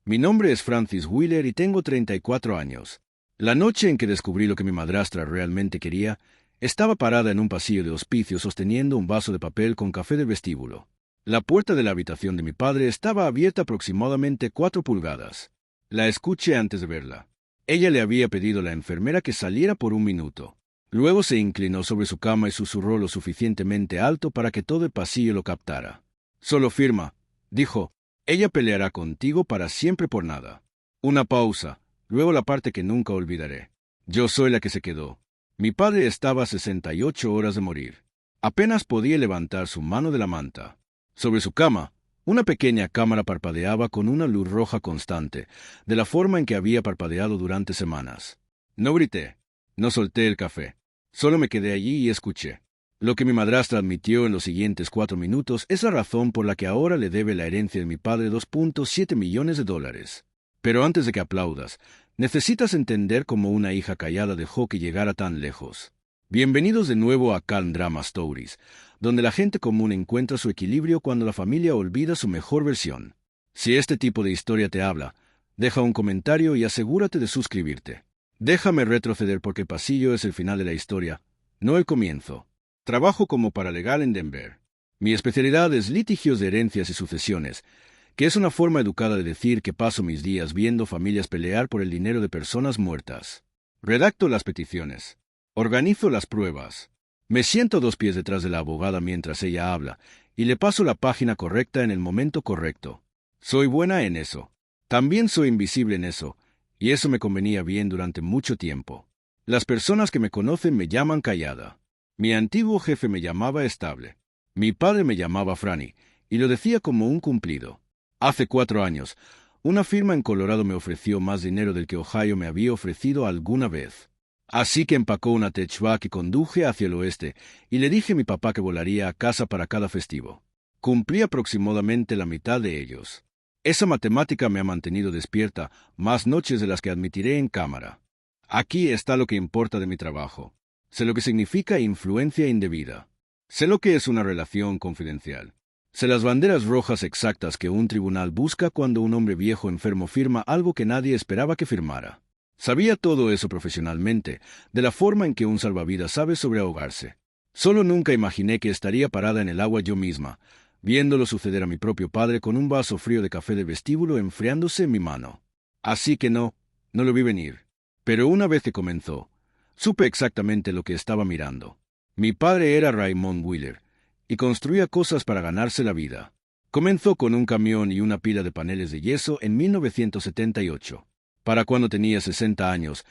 Mi nombre es Francis Wheeler y tengo 34 años. La noche en que descubrí lo que mi madrastra realmente quería, estaba parada en un pasillo de hospicio sosteniendo un vaso de papel con café del vestíbulo. La puerta de la habitación de mi padre estaba abierta aproximadamente 4 pulgadas. La escuché antes de verla. Ella le había pedido a la enfermera que saliera por un minuto. Luego se inclinó sobre su cama y susurró lo suficientemente alto para que todo el pasillo lo captara. «Solo firma», dijo. «Ella peleará contigo para siempre por nada». Una pausa, luego la parte que nunca olvidaré. Yo soy la que se quedó. Mi padre estaba a 68 horas de morir. Apenas podía levantar su mano de la manta. Sobre su cama, una pequeña cámara parpadeaba con una luz roja constante, de la forma en que había parpadeado durante semanas. No grité, no solté el café. Solo me quedé allí y escuché. Lo que mi madrastra admitió en los siguientes 4 minutos es la razón por la que ahora le debe la herencia de mi padre $2.7 millones. Pero antes de que aplaudas, necesitas entender cómo una hija callada dejó que llegara tan lejos. Bienvenidos de nuevo a Calm Drama Stories, donde la gente común encuentra su equilibrio cuando la familia olvida su mejor versión. Si este tipo de historia te habla, deja un comentario y asegúrate de suscribirte. Déjame retroceder porque el pasillo es el final de la historia, no el comienzo. Trabajo como paralegal en Denver. Mi especialidad es litigios de herencias y sucesiones, que es una forma educada de decir que paso mis días viendo familias pelear por el dinero de personas muertas. Redacto las peticiones. Organizo las pruebas. Me siento a 2 pies detrás de la abogada mientras ella habla, y le paso la página correcta en el momento correcto. Soy buena en eso. También soy invisible en eso, y eso me convenía bien durante mucho tiempo. Las personas que me conocen me llaman callada. Mi antiguo jefe me llamaba estable. Mi padre me llamaba Franny, y lo decía como un cumplido. Hace 4 años, una firma en Colorado me ofreció más dinero del que Ohio me había ofrecido alguna vez. Así que empacó una Techback y conduje hacia el oeste, y le dije a mi papá que volaría a casa para cada festivo. Cumplí aproximadamente la mitad de ellos. Esa matemática me ha mantenido despierta más noches de las que admitiré en cámara. Aquí está lo que importa de mi trabajo. Sé lo que significa influencia indebida. Sé lo que es una relación confidencial. Sé las banderas rojas exactas que un tribunal busca cuando un hombre viejo enfermo firma algo que nadie esperaba que firmara. Sabía todo eso profesionalmente, de la forma en que un salvavidas sabe sobre ahogarse. Solo nunca imaginé que estaría parada en el agua yo misma, viéndolo suceder a mi propio padre con un vaso frío de café de vestíbulo enfriándose en mi mano. Así que no lo vi venir. Pero una vez que comenzó, supe exactamente lo que estaba mirando. Mi padre era Raymond Wheeler, y construía cosas para ganarse la vida. Comenzó con un camión y una pila de paneles de yeso en 1978. Para cuando tenía 60 años,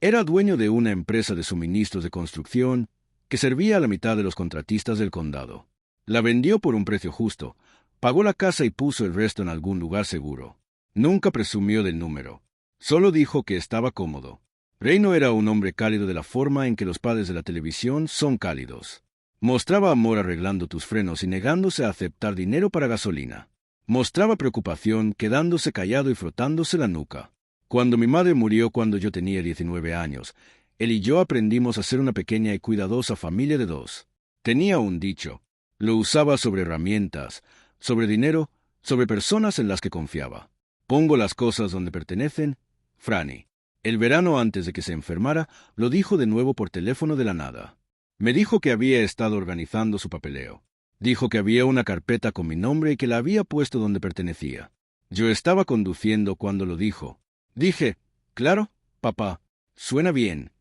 era dueño de una empresa de suministros de construcción que servía a la mitad de los contratistas del condado. La vendió por un precio justo, pagó la casa y puso el resto en algún lugar seguro. Nunca presumió del número. Solo dijo que estaba cómodo. Reno era un hombre cálido de la forma en que los padres de la televisión son cálidos. Mostraba amor arreglando tus frenos y negándose a aceptar dinero para gasolina. Mostraba preocupación quedándose callado y frotándose la nuca. Cuando mi madre murió cuando yo tenía 19 años, él y yo aprendimos a ser una pequeña y cuidadosa familia de 2. Tenía un dicho. Lo usaba sobre herramientas, sobre dinero, sobre personas en las que confiaba. Pongo las cosas donde pertenecen, Franny. El verano antes de que se enfermara, lo dijo de nuevo por teléfono de la nada. Me dijo que había estado organizando su papeleo. Dijo que había una carpeta con mi nombre y que la había puesto donde pertenecía. Yo estaba conduciendo cuando lo dijo. Dije, claro, papá, suena bien.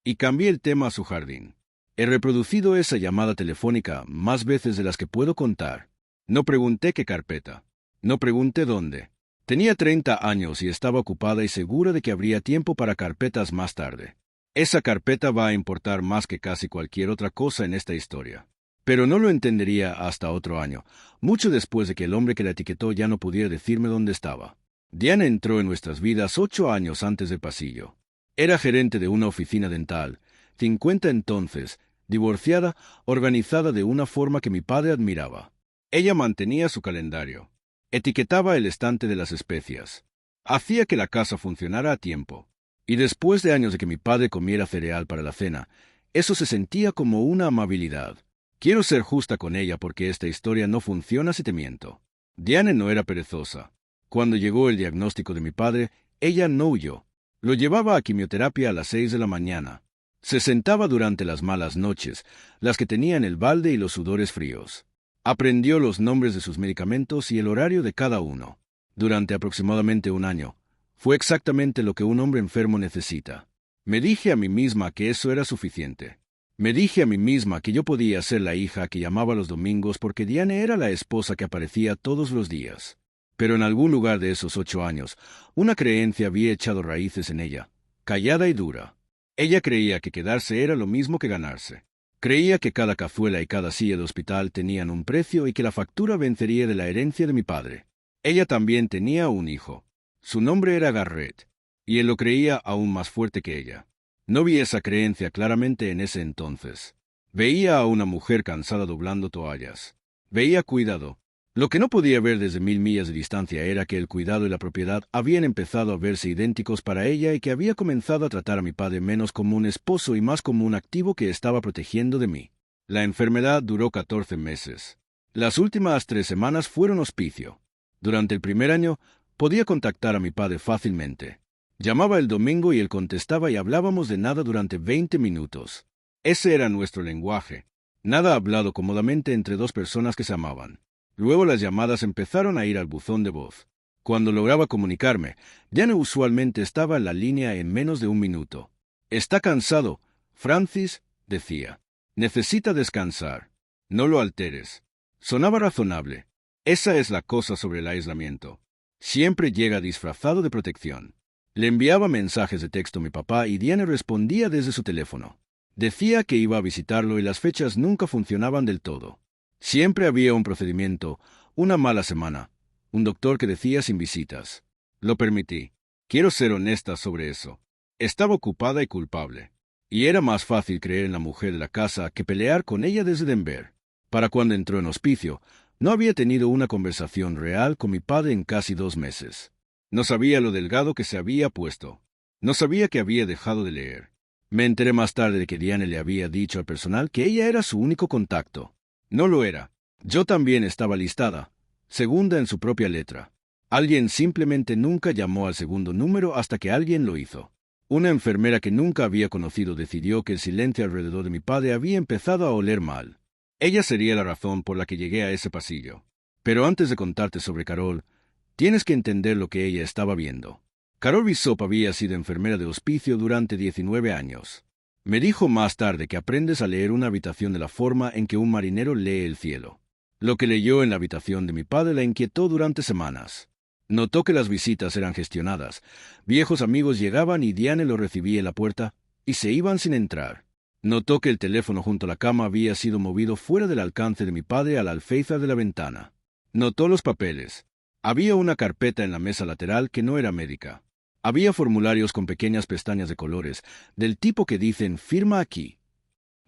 Y cambié el tema a su jardín. He reproducido esa llamada telefónica más veces de las que puedo contar. No pregunté qué carpeta. No pregunté dónde. Tenía 30 años y estaba ocupada y segura de que habría tiempo para carpetas más tarde. Esa carpeta va a importar más que casi cualquier otra cosa en esta historia. Pero no lo entendería hasta otro año, mucho después de que el hombre que la etiquetó ya no pudiera decirme dónde estaba. Diana entró en nuestras vidas 8 años antes del pasillo. Era gerente de una oficina dental, 50 entonces, divorciada, organizada de una forma que mi padre admiraba. Ella mantenía su calendario. Etiquetaba el estante de las especias. Hacía que la casa funcionara a tiempo. Y después de años de que mi padre comiera cereal para la cena, eso se sentía como una amabilidad. Quiero ser justa con ella porque esta historia no funciona si te miento. Diane no era perezosa. Cuando llegó el diagnóstico de mi padre, ella no huyó. Lo llevaba a quimioterapia a las 6 de la mañana. Se sentaba durante las malas noches, las que tenía en el balde y los sudores fríos. Aprendió los nombres de sus medicamentos y el horario de cada uno. Durante aproximadamente un año, fue exactamente lo que un hombre enfermo necesita. Me dije a mí misma que eso era suficiente. Me dije a mí misma que yo podía ser la hija que llamaba los domingos porque Diane era la esposa que aparecía todos los días. Pero en algún lugar de esos 8 años, una creencia había echado raíces en ella, callada y dura. Ella creía que quedarse era lo mismo que ganarse. Creía que cada cazuela y cada silla de hospital tenían un precio y que la factura vencería de la herencia de mi padre. Ella también tenía un hijo. Su nombre era Garrett, y él lo creía aún más fuerte que ella. No vi esa creencia claramente en ese entonces. Veía a una mujer cansada doblando toallas. Veía cuidado. Lo que no podía ver desde 1000 millas de distancia era que el cuidado y la propiedad habían empezado a verse idénticos para ella y que había comenzado a tratar a mi padre menos como un esposo y más como un activo que estaba protegiendo de mí. La enfermedad duró 14 meses. Las últimas 3 semanas fueron hospicio. Durante el primer año, podía contactar a mi padre fácilmente. Llamaba el domingo y él contestaba y hablábamos de nada durante 20 minutos. Ese era nuestro lenguaje. Nada hablado cómodamente entre dos personas que se amaban. Luego las llamadas empezaron a ir al buzón de voz. Cuando lograba comunicarme, Diane usualmente estaba en la línea en menos de 1 minuto. «Está cansado, Francis», decía. «Necesita descansar. No lo alteres». Sonaba razonable. Esa es la cosa sobre el aislamiento. Siempre llega disfrazado de protección. Le enviaba mensajes de texto a mi papá y Diane respondía desde su teléfono. Decía que iba a visitarlo y las fechas nunca funcionaban del todo. Siempre había un procedimiento, una mala semana, un doctor que decía sin visitas. Lo permití. Quiero ser honesta sobre eso. Estaba ocupada y culpable. Y era más fácil creer en la mujer de la casa que pelear con ella desde Denver. Para cuando entró en hospicio, no había tenido una conversación real con mi padre en casi 2 meses. No sabía lo delgado que se había puesto. No sabía que había dejado de leer. Me enteré más tarde de que Diane le había dicho al personal que ella era su único contacto. No lo era. Yo también estaba listada, segunda en su propia letra. Alguien simplemente nunca llamó al segundo número hasta que alguien lo hizo. Una enfermera que nunca había conocido decidió que el silencio alrededor de mi padre había empezado a oler mal. Ella sería la razón por la que llegué a ese pasillo. Pero antes de contarte sobre Carol, tienes que entender lo que ella estaba viendo. Carol Bishop había sido enfermera de hospicio durante 19 años. Me dijo más tarde que aprendes a leer una habitación de la forma en que un marinero lee el cielo. Lo que leyó en la habitación de mi padre la inquietó durante semanas. Notó que las visitas eran gestionadas. Viejos amigos llegaban y Diane los recibía en la puerta y se iban sin entrar. Notó que el teléfono junto a la cama había sido movido fuera del alcance de mi padre al alféizar de la ventana. Notó los papeles. Había una carpeta en la mesa lateral que no era médica. Había formularios con pequeñas pestañas de colores, del tipo que dicen «firma aquí».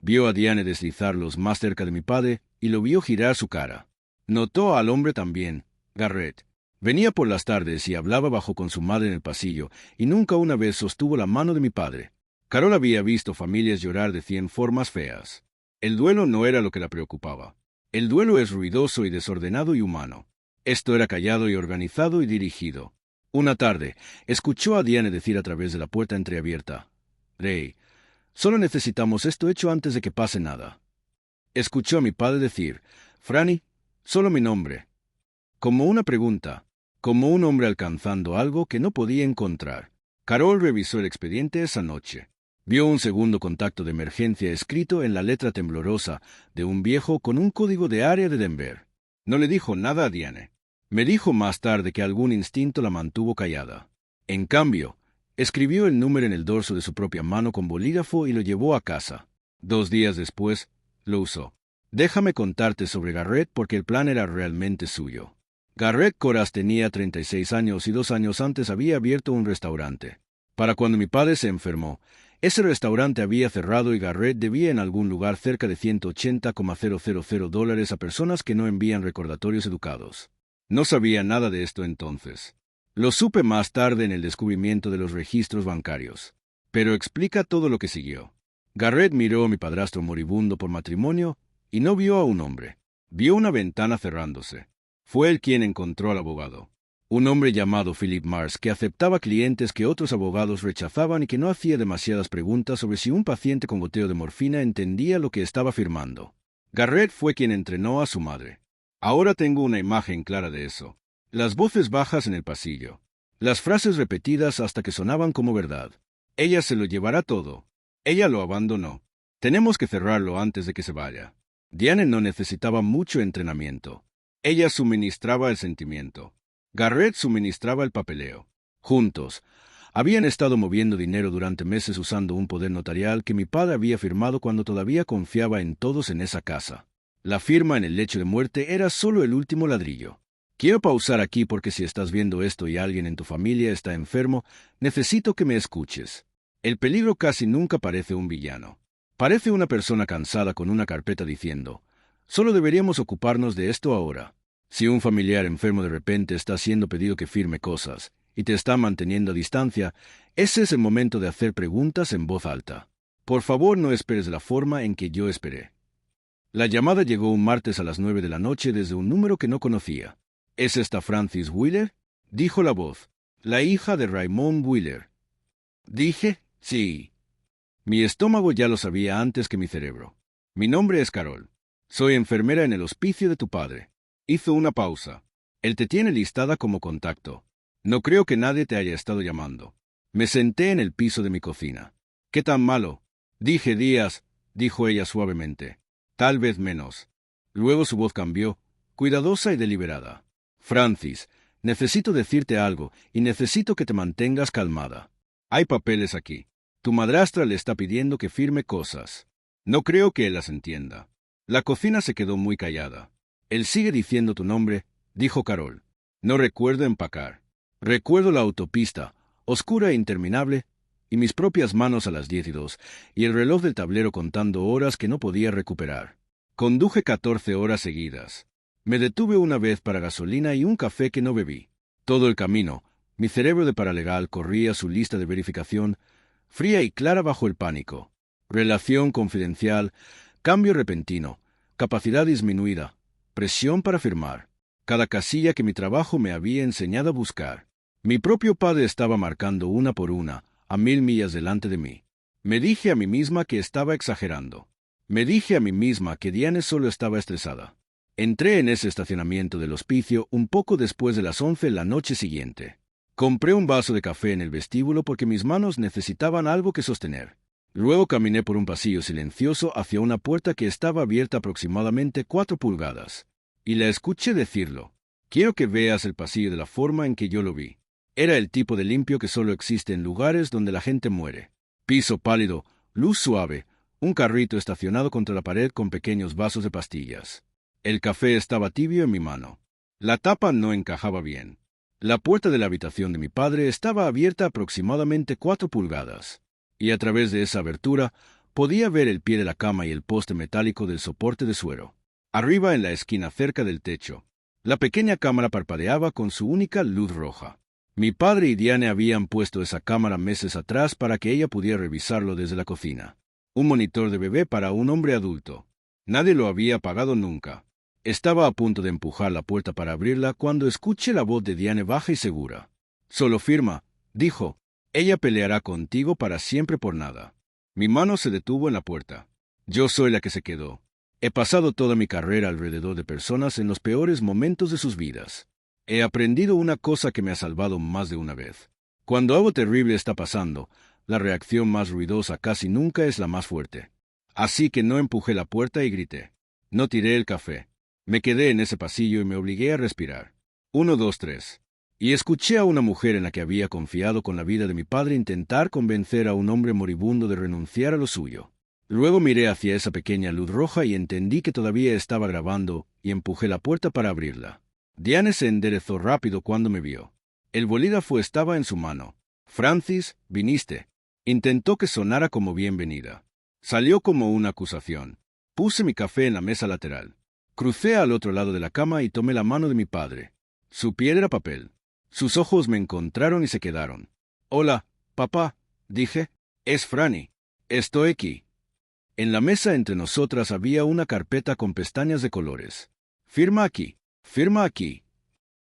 Vio a Diane deslizarlos más cerca de mi padre y lo vio girar su cara. Notó al hombre también, Garrett. Venía por las tardes y hablaba bajo con su madre en el pasillo, y nunca una vez sostuvo la mano de mi padre. Carol había visto familias llorar de 100 formas feas. El duelo no era lo que la preocupaba. El duelo es ruidoso y desordenado y humano. Esto era callado y organizado y dirigido. Una tarde, escuchó a Diane decir a través de la puerta entreabierta: «Ray, solo necesitamos esto hecho antes de que pase nada». Escuchó a mi padre decir: «Franny, solo mi nombre». Como una pregunta, como un hombre alcanzando algo que no podía encontrar. Carol revisó el expediente esa noche. Vio un segundo contacto de emergencia escrito en la letra temblorosa de un viejo con un código de área de Denver. No le dijo nada a Diane. Me dijo más tarde que algún instinto la mantuvo callada. En cambio, escribió el número en el dorso de su propia mano con bolígrafo y lo llevó a casa. 2 días después, lo usó. Déjame contarte sobre Garrett porque el plan era realmente suyo. Garrett Coras tenía 36 años y 2 años antes había abierto un restaurante. Para cuando mi padre se enfermó, ese restaurante había cerrado y Garrett debía en algún lugar cerca de $180,000 a personas que no envían recordatorios educados. No sabía nada de esto entonces. Lo supe más tarde en el descubrimiento de los registros bancarios. Pero explica todo lo que siguió. Garrett miró a mi padrastro moribundo por matrimonio y no vio a un hombre. Vio una ventana cerrándose. Fue él quien encontró al abogado. Un hombre llamado Philip Mars que aceptaba clientes que otros abogados rechazaban y que no hacía demasiadas preguntas sobre si un paciente con goteo de morfina entendía lo que estaba firmando. Garrett fue quien entrenó a su madre. Ahora tengo una imagen clara de eso. Las voces bajas en el pasillo. Las frases repetidas hasta que sonaban como verdad. Ella se lo llevará todo. Ella lo abandonó. Tenemos que cerrarlo antes de que se vaya. Diane no necesitaba mucho entrenamiento. Ella suministraba el sentimiento. Garrett suministraba el papeleo. Juntos, habían estado moviendo dinero durante meses usando un poder notarial que mi padre había firmado cuando todavía confiaba en todos en esa casa. La firma en el lecho de muerte era solo el último ladrillo. Quiero pausar aquí porque si estás viendo esto y alguien en tu familia está enfermo, necesito que me escuches. El peligro casi nunca parece un villano. Parece una persona cansada con una carpeta diciendo, solo deberíamos ocuparnos de esto ahora. Si un familiar enfermo de repente está haciendo pedido que firme cosas y te está manteniendo a distancia, ese es el momento de hacer preguntas en voz alta. Por favor, no esperes de la forma en que yo esperé. La llamada llegó un martes a las 9 de la noche desde un número que no conocía. ¿Es esta Frances Wheeler?, dijo la voz. La hija de Raymond Wheeler. Dije, sí. Mi estómago ya lo sabía antes que mi cerebro. Mi nombre es Carol. Soy enfermera en el hospicio de tu padre. Hizo una pausa. Él te tiene listada como contacto. No creo que nadie te haya estado llamando. Me senté en el piso de mi cocina. ¿Qué tan malo? Dije días, dijo ella suavemente. Tal vez menos. Luego su voz cambió, cuidadosa y deliberada. Francis, necesito decirte algo y necesito que te mantengas calmada. Hay papeles aquí. Tu madrastra le está pidiendo que firme cosas. No creo que él las entienda. La cocina se quedó muy callada. Él sigue diciendo tu nombre, dijo Carol. No recuerdo empacar. Recuerdo la autopista, oscura e interminable, y mis propias manos a las 10:02, y el reloj del tablero contando horas que no podía recuperar. Conduje 14 horas seguidas. Me detuve una vez para gasolina y un café que no bebí. Todo el camino, mi cerebro de paralegal corría su lista de verificación, fría y clara bajo el pánico. Relación confidencial, cambio repentino, capacidad disminuida, presión para firmar. Cada casilla que mi trabajo me había enseñado a buscar. Mi propio padre estaba marcando una por una, a 1000 millas delante de mí. Me dije a mí misma que estaba exagerando. Me dije a mí misma que Diane solo estaba estresada. Entré en ese estacionamiento del hospicio un poco después de las 11 la noche siguiente. Compré un vaso de café en el vestíbulo porque mis manos necesitaban algo que sostener. Luego caminé por un pasillo silencioso hacia una puerta que estaba abierta aproximadamente 4 pulgadas. Y la escuché decirlo. Quiero que veas el pasillo de la forma en que yo lo vi. Era el tipo de limpio que solo existe en lugares donde la gente muere. Piso pálido, luz suave, un carrito estacionado contra la pared con pequeños vasos de pastillas. El café estaba tibio en mi mano. La tapa no encajaba bien. La puerta de la habitación de mi padre estaba abierta aproximadamente 4 pulgadas. Y a través de esa abertura podía ver el pie de la cama y el poste metálico del soporte de suero. Arriba en la esquina cerca del techo, la pequeña cámara parpadeaba con su única luz roja. Mi padre y Diane habían puesto esa cámara meses atrás para que ella pudiera revisarlo desde la cocina. Un monitor de bebé para un hombre adulto. Nadie lo había apagado nunca. Estaba a punto de empujar la puerta para abrirla cuando escuché la voz de Diane baja y segura. Solo firma, dijo. Ella peleará contigo para siempre por nada. Mi mano se detuvo en la puerta. Yo soy la que se quedó. He pasado toda mi carrera alrededor de personas en los peores momentos de sus vidas. He aprendido una cosa que me ha salvado más de una vez. Cuando algo terrible está pasando, la reacción más ruidosa casi nunca es la más fuerte. Así que no empujé la puerta y grité. No tiré el café. Me quedé en ese pasillo y me obligué a respirar. 1, 2, 3. Y escuché a una mujer en la que había confiado con la vida de mi padre intentar convencer a un hombre moribundo de renunciar a lo suyo. Luego miré hacia esa pequeña luz roja y entendí que todavía estaba grabando y empujé la puerta para abrirla. Diane se enderezó rápido cuando me vio. El bolígrafo estaba en su mano. Francis, viniste. Intentó que sonara como bienvenida. Salió como una acusación. Puse mi café en la mesa lateral. Crucé al otro lado de la cama y tomé la mano de mi padre. Su piel era papel. Sus ojos me encontraron y se quedaron. Hola, papá, dije. Es Franny. Estoy aquí. En la mesa entre nosotras había una carpeta con pestañas de colores. Firma aquí. Firma aquí.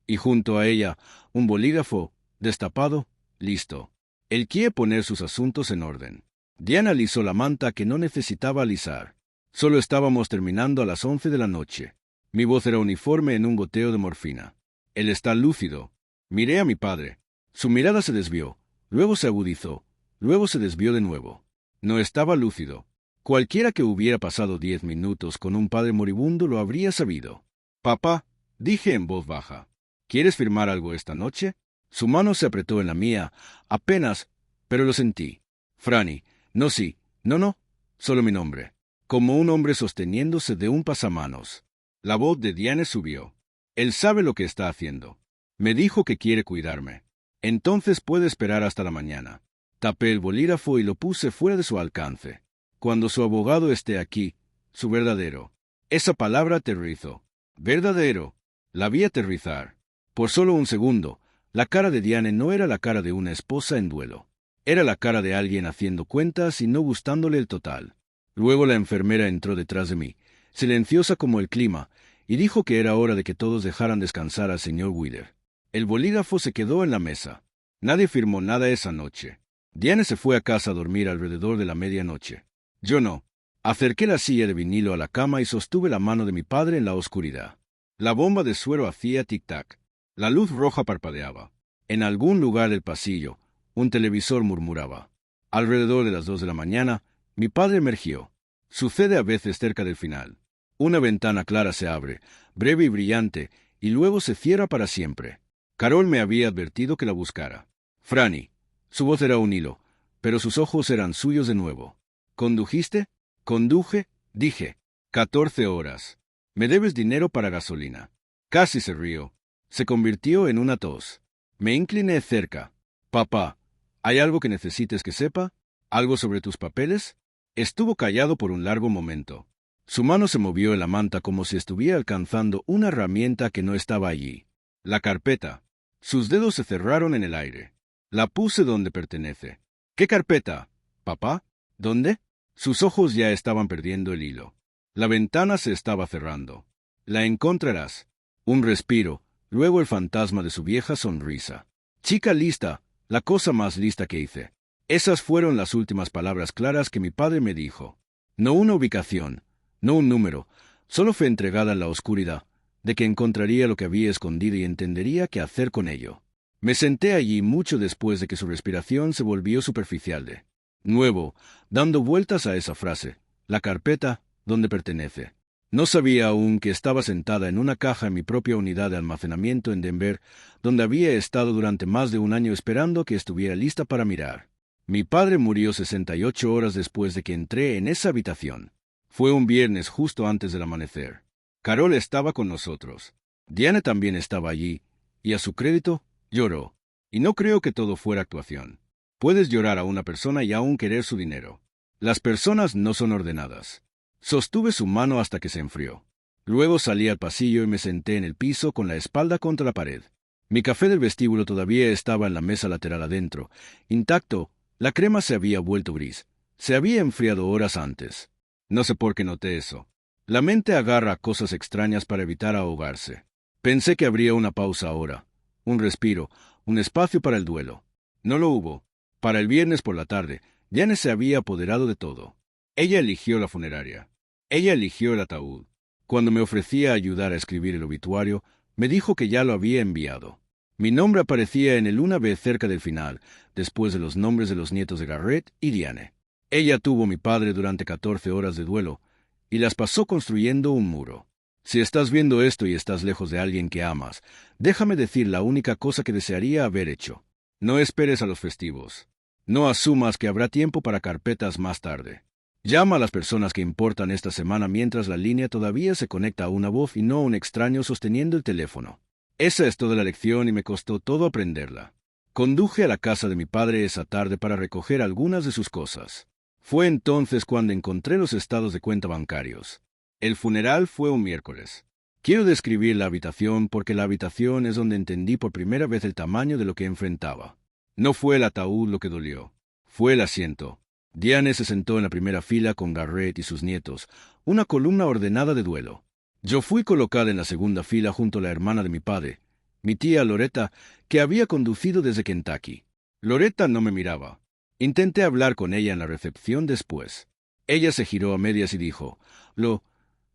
y junto a ella un bolígrafo, destapado, listo. Él quiere poner sus asuntos en orden. Diana alisó la manta que no necesitaba alisar. Solo estábamos terminando a las 11 de la noche. Mi voz era uniforme en un goteo de morfina. Él está lúcido. Miré a mi padre. Su mirada se desvió, luego se agudizó, luego se desvió de nuevo. No estaba lúcido. Cualquiera que hubiera pasado 10 minutos con un padre moribundo lo habría sabido. Papá, dije en voz baja, ¿quieres firmar algo esta noche? Su mano se apretó en la mía, apenas, pero lo sentí. Franny, no sí, no, solo mi nombre. Como un hombre sosteniéndose de un pasamanos. La voz de Diane subió. Él sabe lo que está haciendo. Me dijo que quiere cuidarme. Entonces puede esperar hasta la mañana. Tapé el bolígrafo y lo puse fuera de su alcance. Cuando su abogado esté aquí, su verdadero. Esa palabra aterrizó. Verdadero. La vi aterrizar. Por solo un segundo, la cara de Diane no era la cara de una esposa en duelo. Era la cara de alguien haciendo cuentas y no gustándole el total. Luego la enfermera entró detrás de mí, silenciosa como el clima, y dijo que era hora de que todos dejaran descansar al señor Wheeler. El bolígrafo se quedó en la mesa. Nadie firmó nada esa noche. Diane se fue a casa a dormir alrededor de la medianoche. Yo no. Acerqué la silla de vinilo a la cama y sostuve la mano de mi padre en la oscuridad. La bomba de suero hacía tic-tac. La luz roja parpadeaba. En algún lugar del pasillo, un televisor murmuraba. Alrededor de las 2 de la mañana, mi padre emergió. Sucede a veces cerca del final. Una ventana clara se abre, breve y brillante, y luego se cierra para siempre. Carol me había advertido que la buscara. Franny. Su voz era un hilo, pero sus ojos eran suyos de nuevo. ¿Condujiste? Conduje, dije. 14 horas. Me debes dinero para gasolina. Casi se rió. Se convirtió en una tos. Me incliné cerca. Papá, ¿hay algo que necesites que sepa? ¿Algo sobre tus papeles? Estuvo callado por un largo momento. Su mano se movió en la manta como si estuviera alcanzando una herramienta que no estaba allí. La carpeta. Sus dedos se cerraron en el aire. La puse donde pertenece. ¿Qué carpeta? ¿Papá? ¿Dónde? Sus ojos ya estaban perdiendo el hilo. La ventana se estaba cerrando. La encontrarás. Un respiro, luego el fantasma de su vieja sonrisa. Chica lista, la cosa más lista que hice. Esas fueron las últimas palabras claras que mi padre me dijo. No una ubicación, no un número, solo fue entregada en la oscuridad, de que encontraría lo que había escondido y entendería qué hacer con ello. Me senté allí mucho después de que su respiración se volvió superficial de nuevo, dando vueltas a esa frase, la carpeta, donde pertenece. No sabía aún que estaba sentada en una caja en mi propia unidad de almacenamiento en Denver, donde había estado durante más de un año esperando que estuviera lista para mirar. Mi padre murió 68 horas después de que entré en esa habitación. Fue un viernes justo antes del amanecer. Carol estaba con nosotros. Diana también estaba allí, y a su crédito, lloró. Y no creo que todo fuera actuación. Puedes llorar a una persona y aún querer su dinero. Las personas no son ordenadas. Sostuve su mano hasta que se enfrió. Luego salí al pasillo y me senté en el piso con la espalda contra la pared. Mi café del vestíbulo todavía estaba en la mesa lateral adentro, intacto. La crema se había vuelto gris. Se había enfriado horas antes. No sé por qué noté eso. La mente agarra cosas extrañas para evitar ahogarse. Pensé que habría una pausa ahora, un respiro, un espacio para el duelo. No lo hubo. Para el viernes por la tarde, Diane se había apoderado de todo. Ella eligió la funeraria. Ella eligió el ataúd. Cuando me ofrecía ayudar a escribir el obituario, me dijo que ya lo había enviado. Mi nombre aparecía en él una vez cerca del final, después de los nombres de los nietos de Garrett y Diane. Ella tuvo a mi padre durante 14 horas de duelo, y las pasó construyendo un muro. Si estás viendo esto y estás lejos de alguien que amas, déjame decir la única cosa que desearía haber hecho. No esperes a los festivos. No asumas que habrá tiempo para carpetas más tarde. Llama a las personas que importan esta semana mientras la línea todavía se conecta a una voz y no a un extraño sosteniendo el teléfono. Esa es toda la lección y me costó todo aprenderla. Conduje a la casa de mi padre esa tarde para recoger algunas de sus cosas. Fue entonces cuando encontré los estados de cuenta bancarios. El funeral fue un miércoles. Quiero describir la habitación porque la habitación es donde entendí por primera vez el tamaño de lo que enfrentaba. No fue el ataúd lo que dolió, fue el asiento. Diane se sentó en la primera fila con Garrett y sus nietos, una columna ordenada de duelo. Yo fui colocada en la segunda fila junto a la hermana de mi padre. mi tía Loretta, que había conducido desde Kentucky. Loretta no me miraba. Intenté hablar con ella en la recepción después. Ella se giró a medias y dijo,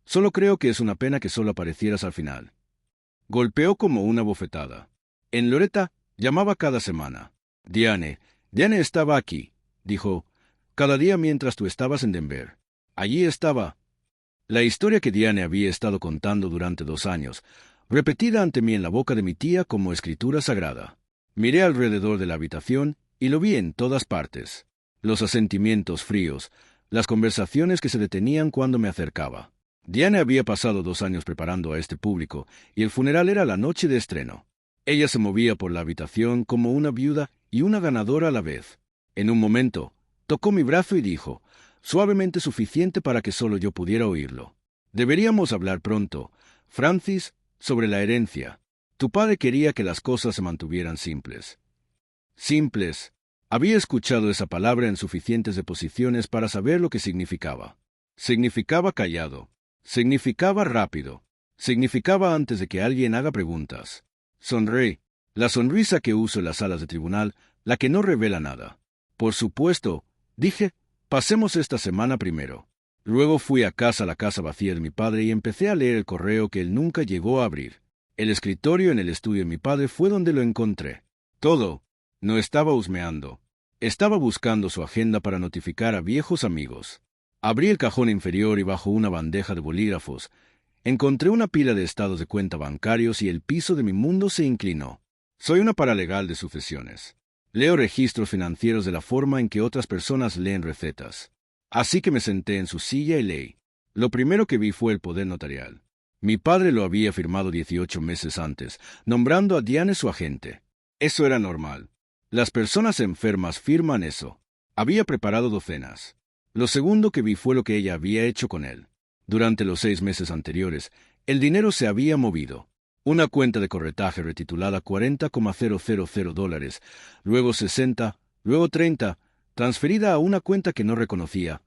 solo creo que es una pena que solo aparecieras al final. Golpeó como una bofetada. En Loretta llamaba cada semana. Diane estaba aquí, dijo, cada día mientras tú estabas en Denver. Allí estaba. La historia que Diane había estado contando durante 2 años, repetida ante mí en la boca de mi tía como escritura sagrada. Miré alrededor de la habitación y lo vi en todas partes. Los asentimientos fríos, las conversaciones que se detenían cuando me acercaba. Diane había pasado 2 años preparando a este público, y el funeral era la noche de estreno. Ella se movía por la habitación como una viuda y una ganadora a la vez. En un momento, tocó mi brazo y dijo, suavemente suficiente para que solo yo pudiera oírlo. Deberíamos hablar pronto, Francis, sobre la herencia. Tu padre quería que las cosas se mantuvieran simples. Simples. Había escuchado esa palabra en suficientes deposiciones para saber lo que significaba. Significaba callado. Significaba rápido. Significaba antes de que alguien haga preguntas. Sonreí. La sonrisa que uso en las salas de tribunal, la que no revela nada. Por supuesto, dije, pasemos esta semana primero. Luego fui a la casa vacía de mi padre y empecé a leer el correo que él nunca llegó a abrir. El escritorio en el estudio de mi padre fue donde lo encontré. Todo. No estaba husmeando. Estaba buscando su agenda para notificar a viejos amigos. Abrí el cajón inferior y bajo una bandeja de bolígrafos, encontré una pila de estados de cuenta bancarios y el piso de mi mundo se inclinó. Soy una paralegal de sucesiones. Leo registros financieros de la forma en que otras personas leen recetas. Así que me senté en su silla y leí. Lo primero que vi fue el poder notarial. Mi padre lo había firmado 18 meses antes, nombrando a Diane su agente. Eso era normal. Las personas enfermas firman eso. Había preparado docenas. Lo segundo que vi fue lo que ella había hecho con él. Durante los 6 meses anteriores, el dinero se había movido. Una cuenta de corretaje retitulada $40,000, luego 60, luego 30, transferida a una cuenta que no reconocía,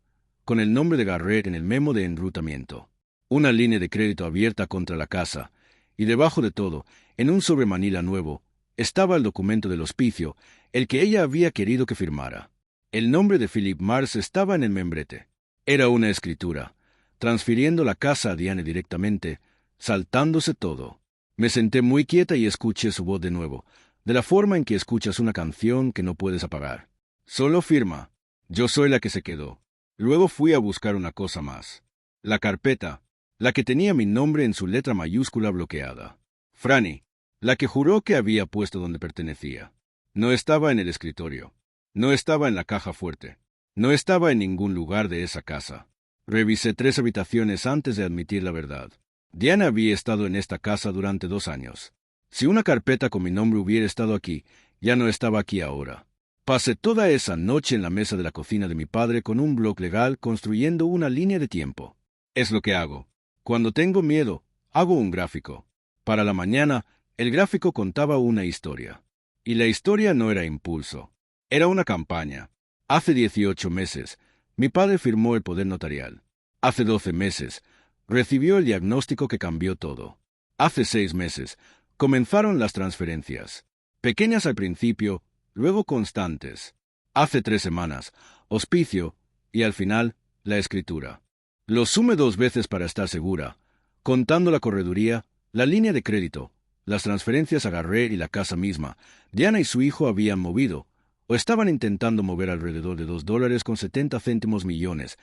con el nombre de Garrett en el memo de enrutamiento. Una línea de crédito abierta contra la casa, y debajo de todo, en un sobre Manila nuevo, estaba el documento del hospicio, el que ella había querido que firmara. El nombre de Philip Mars estaba en el membrete. Era una escritura, transfiriendo la casa a Diane directamente, saltándose todo. Me senté muy quieta y escuché su voz de nuevo, de la forma en que escuchas una canción que no puedes apagar. Solo firma. Yo soy la que se quedó. Luego fui a buscar una cosa más. La carpeta, la que tenía mi nombre en su letra mayúscula bloqueada. Franny, la que juró que había puesto donde pertenecía. No estaba en el escritorio. No estaba en la caja fuerte. No estaba en ningún lugar de esa casa. Revisé 3 habitaciones antes de admitir la verdad. Diana había estado en esta casa durante 2 años. Si una carpeta con mi nombre hubiera estado aquí, ya no estaba aquí ahora. Pasé toda esa noche en la mesa de la cocina de mi padre con un bloc legal construyendo una línea de tiempo. Es lo que hago. Cuando tengo miedo, hago un gráfico. Para la mañana, el gráfico contaba una historia. Y la historia no era impulso. Era una campaña. Hace 18 meses, mi padre firmó el poder notarial. Hace 12 meses, recibió el diagnóstico que cambió todo. Hace 6 meses, comenzaron las transferencias. Pequeñas al principio, luego constantes. Hace 3 semanas, hospicio, y al final, la escritura. Lo sumé 2 veces para estar segura, contando la correduría, la línea de crédito, las transferencias a Garrett y la casa misma. Diana y su hijo habían movido, o estaban intentando mover alrededor de $2,70 millones,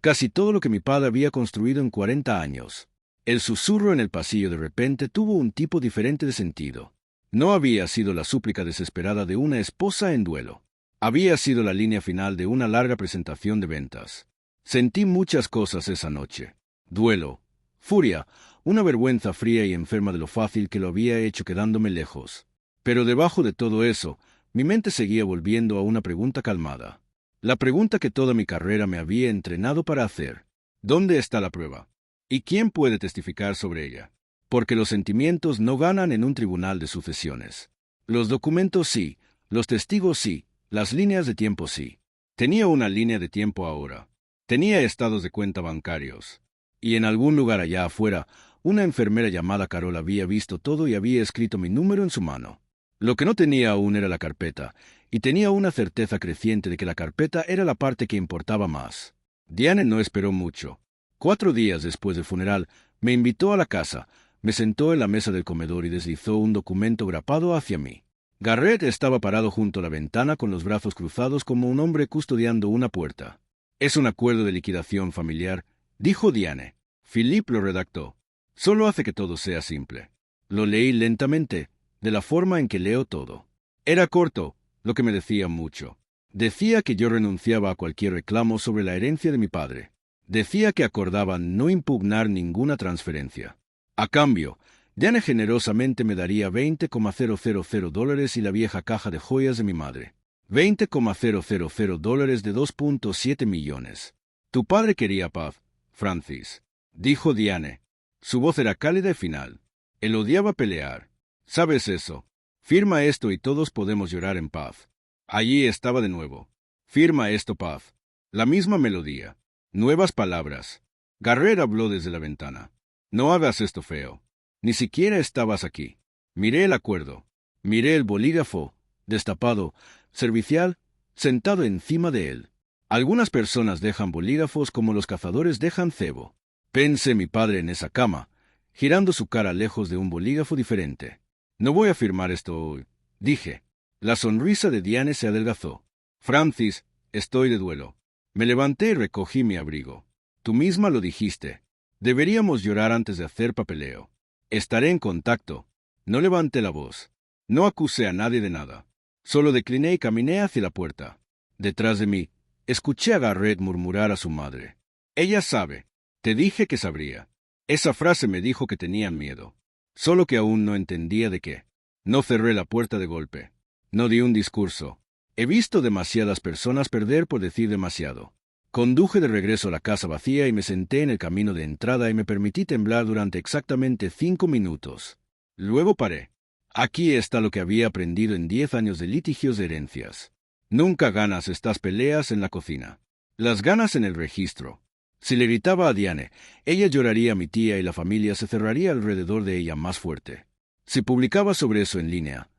casi todo lo que mi padre había construido en 40 años. El susurro en el pasillo de repente tuvo un tipo diferente de sentido. No había sido la súplica desesperada de una esposa en duelo. Había sido la línea final de una larga presentación de ventas. Sentí muchas cosas esa noche. Duelo, furia, una vergüenza fría y enferma de lo fácil que lo había hecho quedándome lejos. Pero debajo de todo eso, mi mente seguía volviendo a una pregunta calmada. La pregunta que toda mi carrera me había entrenado para hacer. ¿Dónde está la prueba? ¿Y quién puede testificar sobre ella? Porque los sentimientos no ganan en un tribunal de sucesiones. Los documentos sí, los testigos sí, las líneas de tiempo sí. Tenía una línea de tiempo ahora. Tenía estados de cuenta bancarios. Y en algún lugar allá afuera, una enfermera llamada Carol había visto todo y había escrito mi número en su mano. Lo que no tenía aún era la carpeta, y tenía una certeza creciente de que la carpeta era la parte que importaba más. Diane no esperó mucho. 4 días después del funeral, me invitó a la casa, me sentó en la mesa del comedor y deslizó un documento grapado hacia mí. Garrett estaba parado junto a la ventana con los brazos cruzados como un hombre custodiando una puerta. «Es un acuerdo de liquidación familiar», dijo Diane. Philip lo redactó. Solo hace que todo sea simple. Lo leí lentamente, de la forma en que leo todo. Era corto, lo que me decía mucho. Decía que yo renunciaba a cualquier reclamo sobre la herencia de mi padre. Decía que acordaban no impugnar ninguna transferencia. A cambio, Diane generosamente me daría $20,000 y la vieja caja de joyas de mi madre. $20,000 de 2.7 millones. Tu padre quería paz, Francis, dijo Diane. Su voz era cálida y final. Él odiaba pelear. ¿Sabes eso? Firma esto y todos podemos llorar en paz. Allí estaba de nuevo. Firma esto, paz. La misma melodía. Nuevas palabras. Garrett habló desde la ventana. No hagas esto feo. Ni siquiera estabas aquí. Miré el acuerdo. Miré el bolígrafo, destapado, servicial, sentado encima de él. Algunas personas dejan bolígrafos como los cazadores dejan cebo. Pensé mi padre en esa cama, girando su cara lejos de un bolígrafo diferente. No voy a firmar esto hoy, dije. La sonrisa de Diane se adelgazó. Francis, estoy de duelo. Me levanté y recogí mi abrigo. Tú misma lo dijiste. Deberíamos llorar antes de hacer papeleo. Estaré en contacto. No levanté la voz. No acusé a nadie de nada. Solo decliné y caminé hacia la puerta. Detrás de mí, escuché a Garrett murmurar a su madre. Ella sabe. Te dije que sabría. Esa frase me dijo que tenían miedo. Solo que aún no entendía de qué. No cerré la puerta de golpe. No di un discurso. He visto demasiadas personas perder por decir demasiado. Conduje de regreso a la casa vacía y me senté en el camino de entrada y me permití temblar durante exactamente 5 minutos. Luego paré. Aquí está lo que había aprendido en 10 años de litigios de herencias. Nunca ganas estas peleas en la cocina. Las ganas en el registro. Si le gritaba a Diane, ella lloraría a mi tía y la familia se cerraría alrededor de ella más fuerte. Si publicaba sobre eso en línea,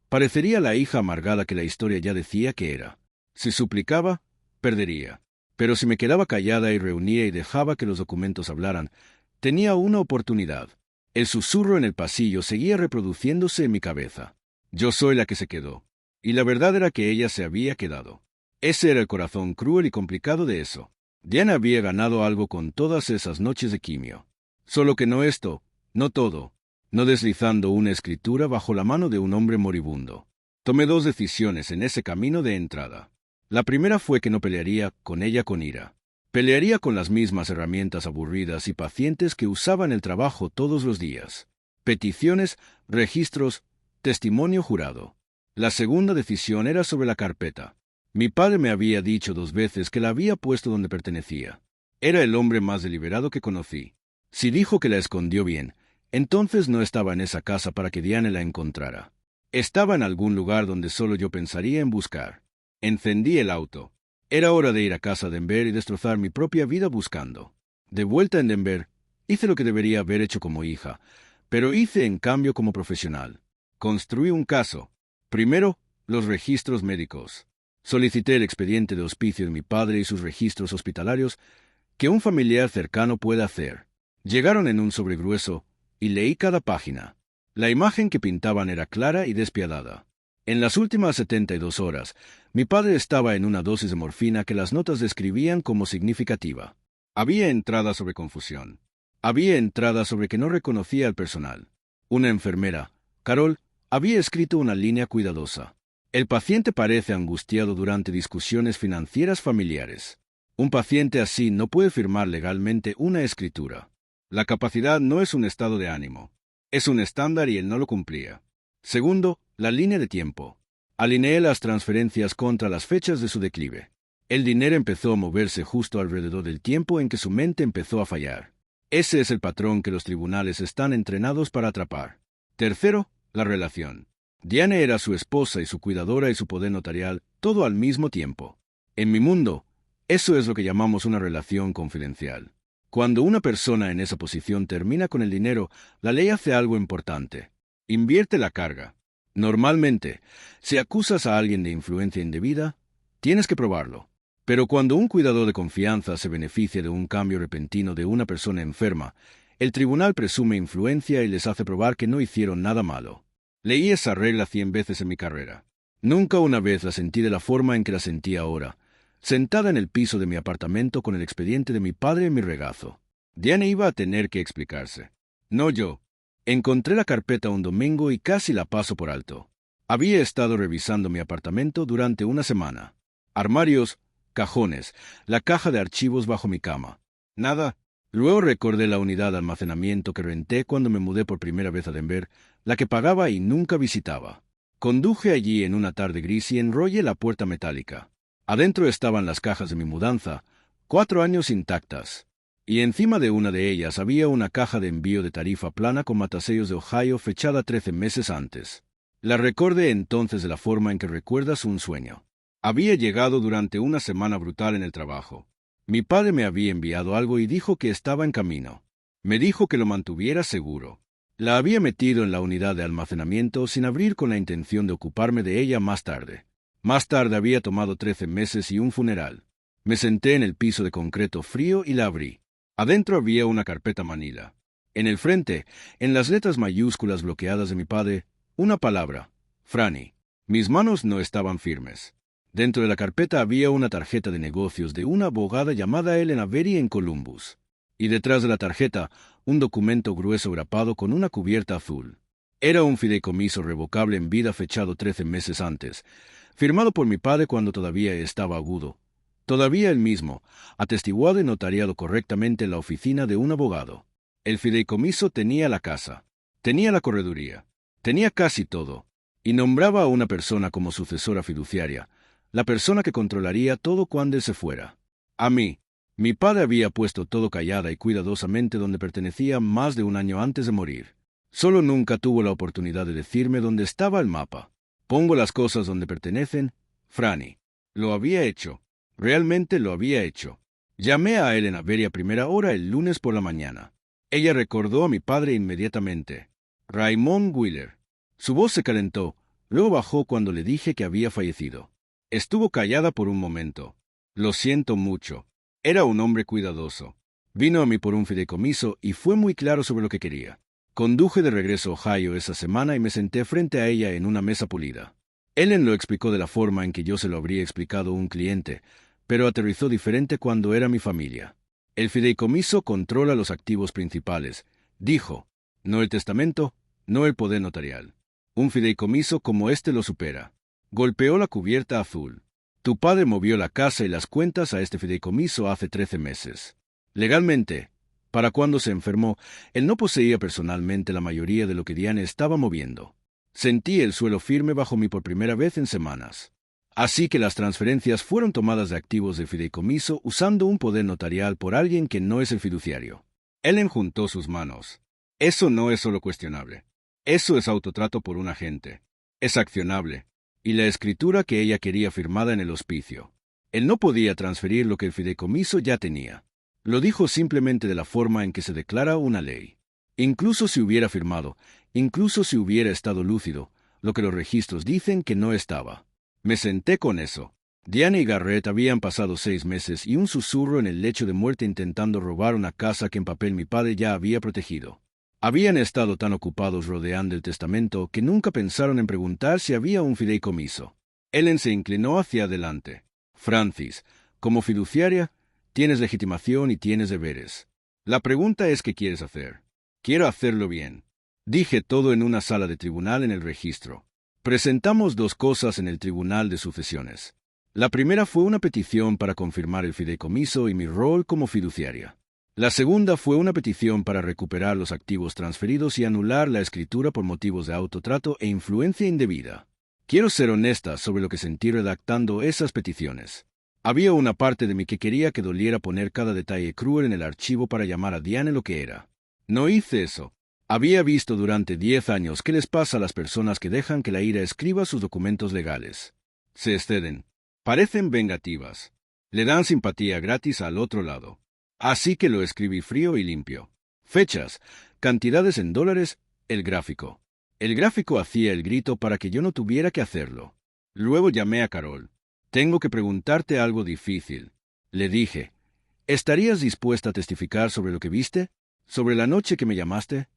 parecería la hija amargada que la historia ya decía que era. Si suplicaba, perdería. Pero si me quedaba callada y reunía y dejaba que los documentos hablaran, tenía una oportunidad. El susurro en el pasillo seguía reproduciéndose en mi cabeza. Yo soy la que se quedó. Y la verdad era que ella se había quedado. Ese era el corazón cruel y complicado de eso. Diana había ganado algo con todas esas noches de quimio. Solo que no esto, no todo, no deslizando una escritura bajo la mano de un hombre moribundo. Tomé 2 decisiones en ese camino de entrada. La primera fue que no pelearía con ella con ira. Pelearía con las mismas herramientas aburridas y pacientes que usaba en el trabajo todos los días. Peticiones, registros, testimonio jurado. La segunda decisión era sobre la carpeta. Mi padre me había dicho 2 veces que la había puesto donde pertenecía. Era el hombre más deliberado que conocí. Si dijo que la escondió bien, entonces no estaba en esa casa para que Diane la encontrara. Estaba en algún lugar donde solo yo pensaría en buscar. Encendí el auto. Era hora de ir a casa a Denver y destrozar mi propia vida buscando. De vuelta en Denver, hice lo que debería haber hecho como hija, pero hice en cambio como profesional. Construí un caso. Primero, los registros médicos. Solicité el expediente de hospicio de mi padre y sus registros hospitalarios que un familiar cercano pueda hacer. Llegaron en un sobre grueso y leí cada página. La imagen que pintaban era clara y despiadada. En las últimas 72 horas, mi padre estaba en una dosis de morfina que las notas describían como significativa. Había entradas sobre confusión. Había entradas sobre que no reconocía al personal. Una enfermera, Carol, había escrito una línea cuidadosa. El paciente parece angustiado durante discusiones financieras familiares. Un paciente así no puede firmar legalmente una escritura. La capacidad no es un estado de ánimo. Es un estándar y él no lo cumplía. Segundo, la línea de tiempo. Alineé las transferencias contra las fechas de su declive. El dinero empezó a moverse justo alrededor del tiempo en que su mente empezó a fallar. Ese es el patrón que los tribunales están entrenados para atrapar. Tercero, la relación. Diane era su esposa y su cuidadora y su poder notarial, todo al mismo tiempo. En mi mundo, eso es lo que llamamos una relación confidencial. Cuando una persona en esa posición termina con el dinero, la ley hace algo importante. Invierte la carga. Normalmente, si acusas a alguien de influencia indebida, tienes que probarlo. Pero cuando un cuidador de confianza se beneficia de un cambio repentino de una persona enferma, el tribunal presume influencia y les hace probar que no hicieron nada malo. Leí esa regla 100 veces en mi carrera. Nunca una vez la sentí de la forma en que la sentí ahora, sentada en el piso de mi apartamento con el expediente de mi padre en mi regazo. Diane iba a tener que explicarse. No yo. Encontré la carpeta un domingo y casi la paso por alto. Había estado revisando mi apartamento durante una semana. Armarios, cajones, la caja de archivos bajo mi cama. Nada. Luego recordé la unidad de almacenamiento que renté cuando me mudé por primera vez a Denver, la que pagaba y nunca visitaba. Conduje allí en una tarde gris y enrollé la puerta metálica. Adentro estaban las cajas de mi mudanza, 4 años intactas. Y encima de una de ellas había una caja de envío de tarifa plana con matasellos de Ohio fechada 13 meses antes. La recordé entonces de la forma en que recuerdas un sueño. Había llegado durante una semana brutal en el trabajo. Mi padre me había enviado algo y dijo que estaba en camino. Me dijo que lo mantuviera seguro. La había metido en la unidad de almacenamiento sin abrir con la intención de ocuparme de ella más tarde. Más tarde había tomado 13 meses y un funeral. Me senté en el piso de concreto frío y la abrí. Adentro había una carpeta manila. En el frente, en las letras mayúsculas bloqueadas de mi padre, una palabra: Franny. Mis manos no estaban firmes. Dentro de la carpeta había una tarjeta de negocios de una abogada llamada Ellen Avery en Columbus. Y detrás de la tarjeta, un documento grueso grapado con una cubierta azul. Era un fideicomiso revocable en vida fechado 13 meses antes, firmado por mi padre cuando todavía estaba agudo. Todavía el mismo, atestiguado y notariado correctamente en la oficina de un abogado. El fideicomiso tenía la casa, tenía la correduría, tenía casi todo, y nombraba a una persona como sucesora fiduciaria, la persona que controlaría todo cuando él se fuera. A mí, mi padre había puesto todo callada y cuidadosamente donde pertenecía más de un año antes de morir. Solo nunca tuvo la oportunidad de decirme dónde estaba el mapa. Pongo las cosas donde pertenecen, Franny. Lo había hecho. Realmente lo había hecho. Llamé a Ellen Avery a primera hora el lunes por la mañana. Ella recordó a mi padre inmediatamente. Raymond Wheeler. Su voz se calentó, luego bajó cuando le dije que había fallecido. Estuvo callada por un momento. Lo siento mucho. Era un hombre cuidadoso. Vino a mí por un fideicomiso y fue muy claro sobre lo que quería. Conduje de regreso a Ohio esa semana y me senté frente a ella en una mesa pulida. Ellen lo explicó de la forma en que yo se lo habría explicado a un cliente, pero aterrizó diferente cuando era mi familia. El fideicomiso controla los activos principales, dijo, no el testamento, no el poder notarial. Un fideicomiso como este lo supera. Golpeó la cubierta azul. Tu padre movió la casa y las cuentas a este fideicomiso hace 13 meses. Legalmente, para cuando se enfermó, él no poseía personalmente la mayoría de lo que Diane estaba moviendo. Sentí el suelo firme bajo mí por primera vez en semanas. Así que las transferencias fueron tomadas de activos del fideicomiso usando un poder notarial por alguien que no es el fiduciario. Ellen juntó sus manos. Eso no es solo cuestionable. Eso es autotrato por un agente. Es accionable. Y la escritura que ella quería firmada en el hospicio. Él no podía transferir lo que el fideicomiso ya tenía. Lo dijo simplemente de la forma en que se declara una ley. Incluso si hubiera firmado, incluso si hubiera estado lúcido, lo que los registros dicen que no estaba. Me senté con eso. Diane y Garrett habían pasado 6 meses y un susurro en el lecho de muerte intentando robar una casa que en papel mi padre ya había protegido. Habían estado tan ocupados rodeando el testamento que nunca pensaron en preguntar si había un fideicomiso. Ellen se inclinó hacia adelante. Francis, como fiduciaria, tienes legitimación y tienes deberes. La pregunta es ¿qué quieres hacer? Quiero hacerlo bien. Dije todo en una sala de tribunal en el registro. Presentamos 2 cosas en el tribunal de sucesiones. La primera fue una petición para confirmar el fideicomiso y mi rol como fiduciaria. La segunda fue una petición para recuperar los activos transferidos y anular la escritura por motivos de autotrato e influencia indebida. Quiero ser honesta sobre lo que sentí redactando esas peticiones. Había una parte de mí que quería que doliera poner cada detalle cruel en el archivo para llamar a Diane lo que era. No hice eso. Había visto durante 10 años qué les pasa a las personas que dejan que la ira escriba sus documentos legales. Se exceden. Parecen vengativas. Le dan simpatía gratis al otro lado. Así que lo escribí frío y limpio. Fechas, cantidades en dólares, el gráfico. El gráfico hacía el grito para que yo no tuviera que hacerlo. Luego llamé a Carol. Tengo que preguntarte algo difícil. Le dije, ¿estarías dispuesta a testificar sobre lo que viste? ¿Sobre la noche que me llamaste?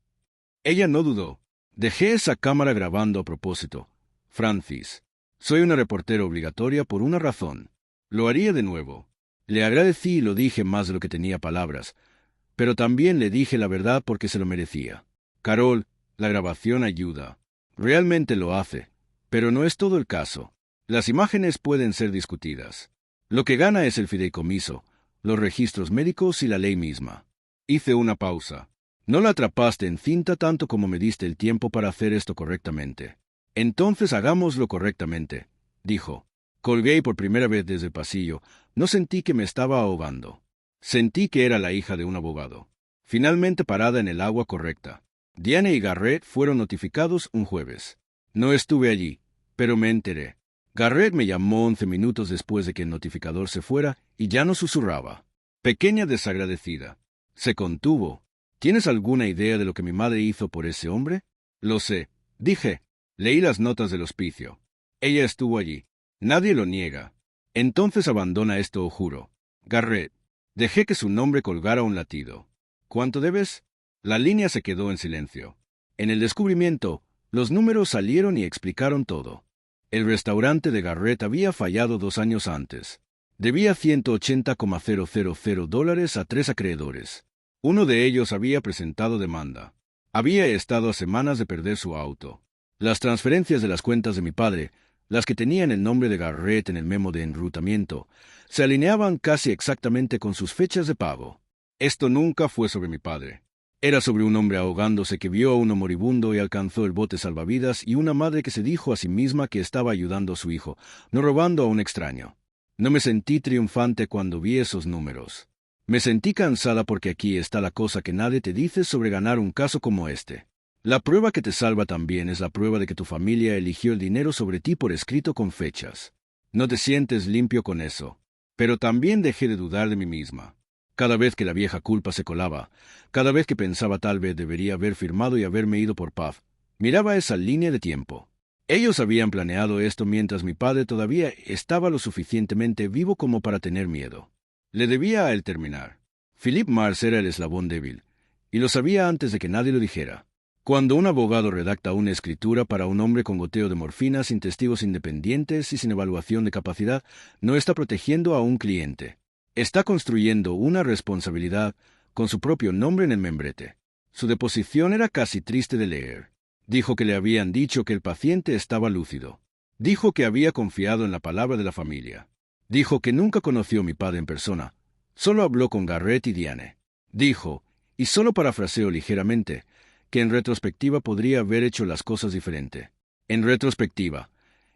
Ella no dudó. Dejé esa cámara grabando a propósito. Francis, soy una reportera obligatoria por una razón. Lo haría de nuevo. Le agradecí y lo dije más de lo que tenía palabras, pero también le dije la verdad porque se lo merecía. Carol, la grabación ayuda. Realmente lo hace, pero no es todo el caso. Las imágenes pueden ser discutidas. Lo que gana es el fideicomiso, los registros médicos y la ley misma. Hice una pausa. No la atrapaste en cinta tanto como me diste el tiempo para hacer esto correctamente. Entonces hagámoslo correctamente, dijo. Colgué por primera vez desde el pasillo. No sentí que me estaba ahogando. Sentí que era la hija de un abogado. Finalmente parada en el agua correcta. Diane y Garrett fueron notificados un jueves. No estuve allí, pero me enteré. Garrett me llamó 11 minutos después de que el notificador se fuera y ya no susurraba. Pequeña desagradecida. Se contuvo. ¿Tienes alguna idea de lo que mi madre hizo por ese hombre? Lo sé, dije. Leí las notas del hospicio. Ella estuvo allí. Nadie lo niega. Entonces abandona esto, juro. Garrett. Dejé que su nombre colgara un latido. ¿Cuánto debes? La línea se quedó en silencio. En el descubrimiento, los números salieron y explicaron todo. El restaurante de Garrett había fallado 2 años antes. Debía $180,000 a 3 acreedores. Uno de ellos había presentado demanda. Había estado a semanas de perder su auto. Las transferencias de las cuentas de mi padre, las que tenían el nombre de Garrett en el memo de enrutamiento, se alineaban casi exactamente con sus fechas de pago. Esto nunca fue sobre mi padre. Era sobre un hombre ahogándose que vio a uno moribundo y alcanzó el bote salvavidas y una madre que se dijo a sí misma que estaba ayudando a su hijo, no robando a un extraño. No me sentí triunfante cuando vi esos números. Me sentí cansada porque aquí está la cosa que nadie te dice sobre ganar un caso como este. La prueba que te salva también es la prueba de que tu familia eligió el dinero sobre ti por escrito con fechas. No te sientes limpio con eso. Pero también dejé de dudar de mí misma. Cada vez que la vieja culpa se colaba, cada vez que pensaba tal vez debería haber firmado y haberme ido por paz, miraba esa línea de tiempo. Ellos habían planeado esto mientras mi padre todavía estaba lo suficientemente vivo como para tener miedo. Le debía a él terminar. Philip Mars era el eslabón débil, y lo sabía antes de que nadie lo dijera. Cuando un abogado redacta una escritura para un hombre con goteo de morfina sin testigos independientes y sin evaluación de capacidad, no está protegiendo a un cliente. Está construyendo una responsabilidad con su propio nombre en el membrete. Su deposición era casi triste de leer. Dijo que le habían dicho que el paciente estaba lúcido. Dijo que había confiado en la palabra de la familia. Dijo que nunca conoció a mi padre en persona. Solo habló con Garrett y Diane. Dijo, y solo parafraseo ligeramente, que en retrospectiva podría haber hecho las cosas diferente. En retrospectiva.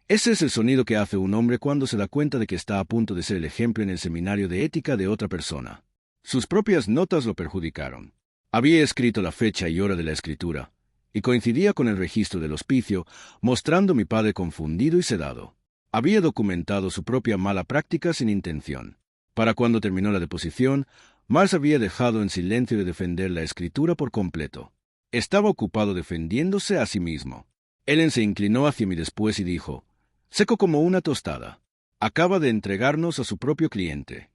Ese es el sonido que hace un hombre cuando se da cuenta de que está a punto de ser el ejemplo en el seminario de ética de otra persona. Sus propias notas lo perjudicaron. Había escrito la fecha y hora de la escritura, y coincidía con el registro del hospicio, mostrando a mi padre confundido y sedado. Había documentado su propia mala práctica sin intención. Para cuando terminó la deposición, Mars había dejado en silencio de defender la escritura por completo. Estaba ocupado defendiéndose a sí mismo. Ellen se inclinó hacia mí después y dijo, seco como una tostada, acaba de entregarnos a su propio cliente.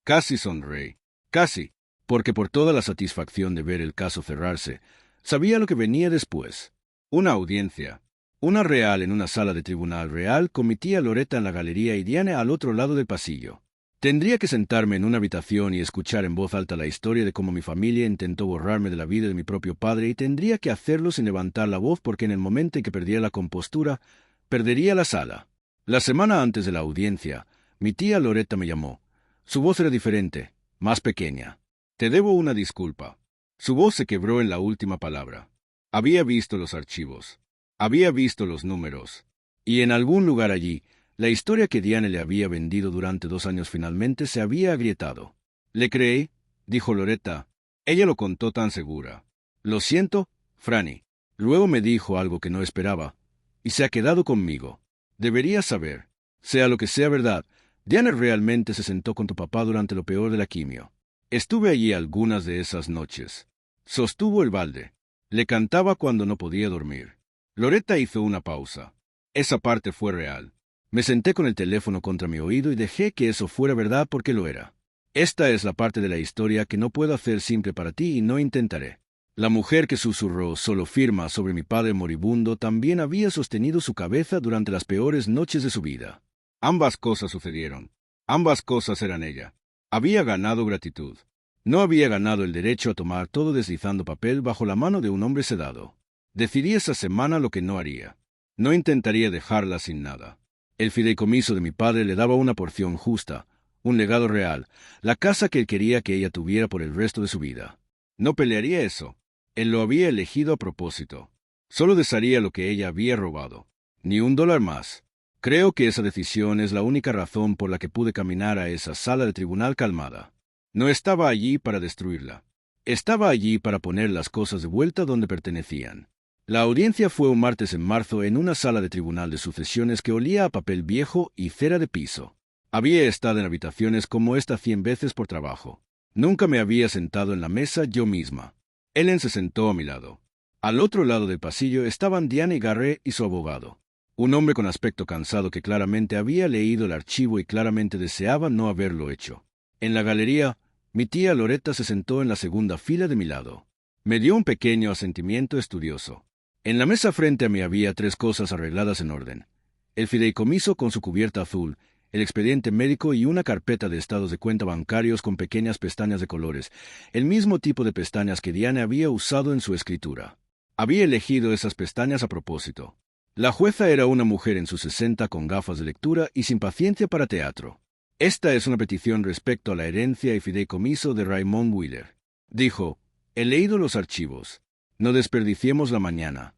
Casi sonreí. Casi, porque por toda la satisfacción de ver el caso cerrarse, sabía lo que venía después. Una audiencia. Una real en una sala de tribunal real con mi tía Loretta en la galería y Diane al otro lado del pasillo. Tendría que sentarme en una habitación y escuchar en voz alta la historia de cómo mi familia intentó borrarme de la vida de mi propio padre y tendría que hacerlo sin levantar la voz porque en el momento en que perdiera la compostura, perdería la sala. La semana antes de la audiencia, mi tía Loretta me llamó. Su voz era diferente, más pequeña. Te debo una disculpa. Su voz se quebró en la última palabra. Había visto los archivos. Había visto los números. Y en algún lugar allí, la historia que Diane le había vendido durante 2 años finalmente se había agrietado. «¿Le creí?», dijo Loretta. Ella lo contó tan segura. «Lo siento, Franny». Luego me dijo algo que no esperaba, y se ha quedado conmigo. Deberías saber. Sea lo que sea verdad, Diane realmente se sentó con tu papá durante lo peor de la quimio. Estuve allí algunas de esas noches. Sostuvo el balde. Le cantaba cuando no podía dormir. Loretta hizo una pausa. Esa parte fue real. Me senté con el teléfono contra mi oído y dejé que eso fuera verdad porque lo era. Esta es la parte de la historia que no puedo hacer simple para ti y no intentaré. La mujer que susurró solo firma sobre mi padre moribundo también había sostenido su cabeza durante las peores noches de su vida. Ambas cosas sucedieron. Ambas cosas eran ella. Había ganado gratitud. No había ganado el derecho a tomar todo deslizando papel bajo la mano de un hombre sedado. Decidí esa semana lo que no haría. No intentaría dejarla sin nada. El fideicomiso de mi padre le daba una porción justa, un legado real, la casa que él quería que ella tuviera por el resto de su vida. No pelearía eso. Él lo había elegido a propósito. Solo desharía lo que ella había robado. Ni $1 más. Creo que esa decisión es la única razón por la que pude caminar a esa sala de tribunal calmada. No estaba allí para destruirla. Estaba allí para poner las cosas de vuelta donde pertenecían. La audiencia fue un martes en marzo en una sala de tribunal de sucesiones que olía a papel viejo y cera de piso. Había estado en habitaciones como esta 100 veces por trabajo. Nunca me había sentado en la mesa yo misma. Ellen se sentó a mi lado. Al otro lado del pasillo estaban Diane Garrett y su abogado. Un hombre con aspecto cansado que claramente había leído el archivo y claramente deseaba no haberlo hecho. En la galería, mi tía Loretta se sentó en la segunda fila de mi lado. Me dio un pequeño asentimiento estudioso. En la mesa frente a mí había 3 cosas arregladas en orden. El fideicomiso con su cubierta azul, el expediente médico y una carpeta de estados de cuenta bancarios con pequeñas pestañas de colores, el mismo tipo de pestañas que Diane había usado en su escritura. Había elegido esas pestañas a propósito. La jueza era una mujer en sus 60 con gafas de lectura y sin paciencia para teatro. Esta es una petición respecto a la herencia y fideicomiso de Raymond Wheeler. Dijo, he leído los archivos. No desperdiciemos la mañana.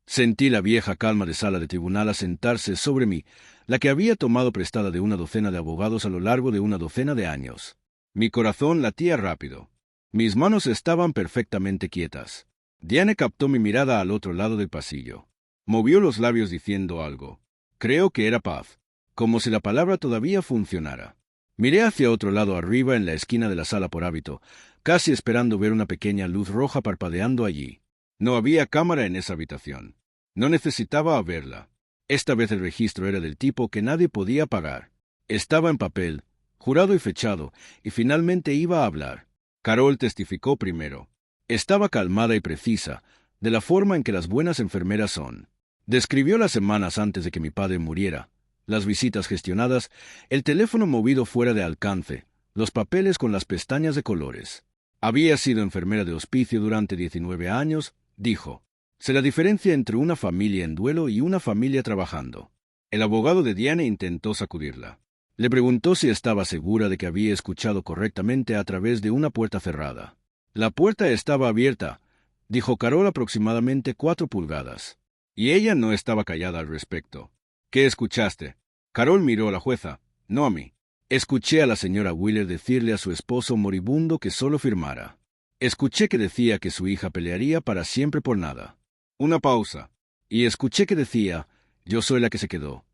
Sentí la vieja calma de sala de tribunal asentarse sobre mí, la que había tomado prestada de una docena de abogados a lo largo de una docena de años. Mi corazón latía rápido. Mis manos estaban perfectamente quietas. Diane captó mi mirada al otro lado del pasillo. Movió los labios diciendo algo. Creo que era paz. Como si la palabra todavía funcionara. Miré hacia otro lado arriba en la esquina de la sala por hábito, casi esperando ver una pequeña luz roja parpadeando allí. No había cámara en esa habitación. No necesitaba verla. Esta vez el registro era del tipo que nadie podía apagar. Estaba en papel, jurado y fechado, y finalmente iba a hablar. Carol testificó primero. Estaba calmada y precisa, de la forma en que las buenas enfermeras son. Describió las semanas antes de que mi padre muriera, las visitas gestionadas, el teléfono movido fuera de alcance, los papeles con las pestañas de colores. Había sido enfermera de hospicio durante 19 años, dijo. Sé la diferencia entre una familia en duelo y una familia trabajando. El abogado de Diane intentó sacudirla. Le preguntó si estaba segura de que había escuchado correctamente a través de una puerta cerrada. La puerta estaba abierta, dijo Carol, aproximadamente 4 pulgadas. Y ella no estaba callada al respecto. ¿Qué escuchaste? Carol miró a la jueza, no a mí. Escuché a la señora Wheeler decirle a su esposo moribundo que solo firmara. Escuché que decía que su hija pelearía para siempre por nada. Una pausa. Y escuché que decía, yo soy la que se quedó.